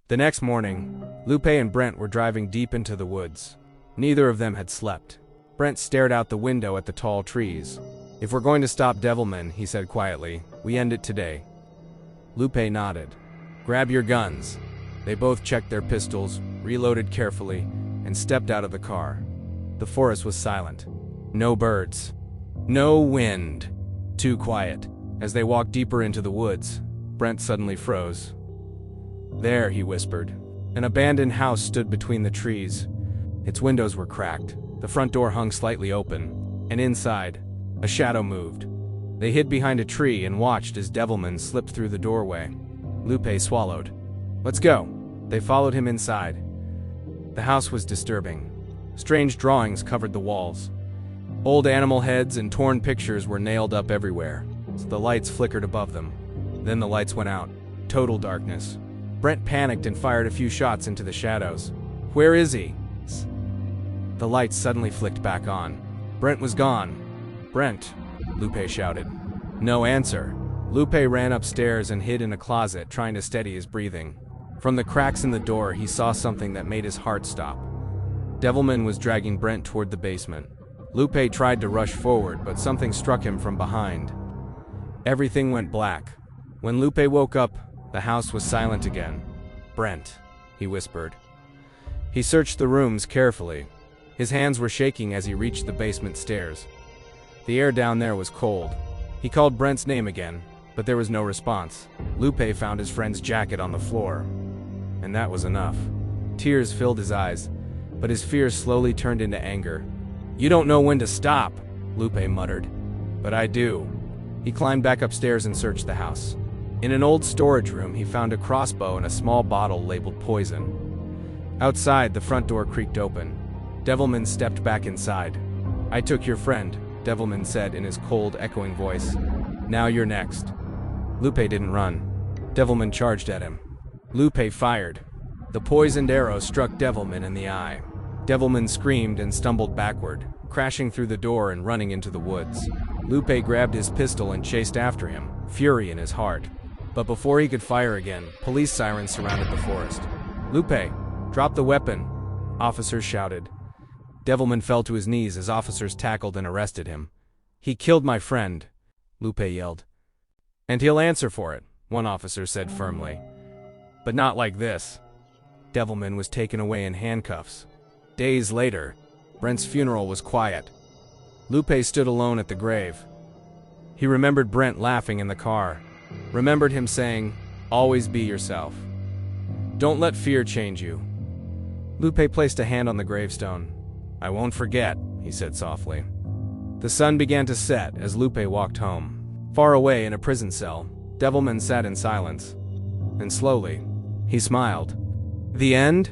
The next morning, Lupe and Brent were driving deep into the woods. Neither of them had slept. Brent stared out the window at the tall trees. "If we're going to stop devilmen," he said quietly, "we end it today." Lupe nodded. "Grab your guns." They both checked their pistols, reloaded carefully, and stepped out of the car. The forest was silent. No birds. No wind. Too quiet. As they walked deeper into the woods, Brent suddenly froze. "There," he whispered. An abandoned house stood between the trees. Its windows were cracked. The front door hung slightly open, and inside, a shadow moved. They hid behind a tree and watched as devilmen slipped through the doorway. Lupe swallowed. "Let's go." They followed him inside. The house was disturbing. Strange drawings covered the walls. Old animal heads and torn pictures were nailed up everywhere. The lights flickered above them. Then the lights went out. Total darkness. Brent panicked and fired a few shots into the shadows. "Where is he?" The lights suddenly flicked back on. Brent was gone. "Brent," Lupe shouted. No answer. Lupe ran upstairs and hid in a closet, trying to steady his breathing. From the cracks in the door, he saw something that made his heart stop. Devilman was dragging Brent toward the basement. Lupe tried to rush forward, but something struck him from behind. Everything went black. When Lupe woke up, the house was silent again. "Brent," he whispered. He searched the rooms carefully. His hands were shaking as he reached the basement stairs. The air down there was cold. He called Brent's name again, but there was no response. Lupe found his friend's jacket on the floor, and that was enough. Tears filled his eyes, but his fear slowly turned into anger. "You don't know when to stop," Lupe muttered. "But I do." He climbed back upstairs and searched the house. In an old storage room, he found a crossbow and a small bottle labeled poison. Outside, the front door creaked open. Devilman stepped back inside. "I took your friend," Devilman said in his cold, echoing voice. "Now you're next." Lupe didn't run. Devilman charged at him. Lupe fired. The poisoned arrow struck Devilman in the eye. Devilman screamed and stumbled backward, crashing through the door and running into the woods. Lupe grabbed his pistol and chased after him, fury in his heart. But before he could fire again, police sirens surrounded the forest. "Lupe, drop the weapon," officers shouted. Devilman fell to his knees as officers tackled and arrested him. "He killed my friend," Lupe yelled. "And he'll answer for it," one officer said firmly. "But not like this." Devilman was taken away in handcuffs. Days later, Brent's funeral was quiet. Lupe stood alone at the grave. He remembered Brent laughing in the car, remembered him saying, "Always be yourself. Don't let fear change you." Lupe placed a hand on the gravestone. "I won't forget," he said softly. The sun began to set as Lupe walked home. Far away in a prison cell, Devilman sat in silence. And slowly, he smiled. The end?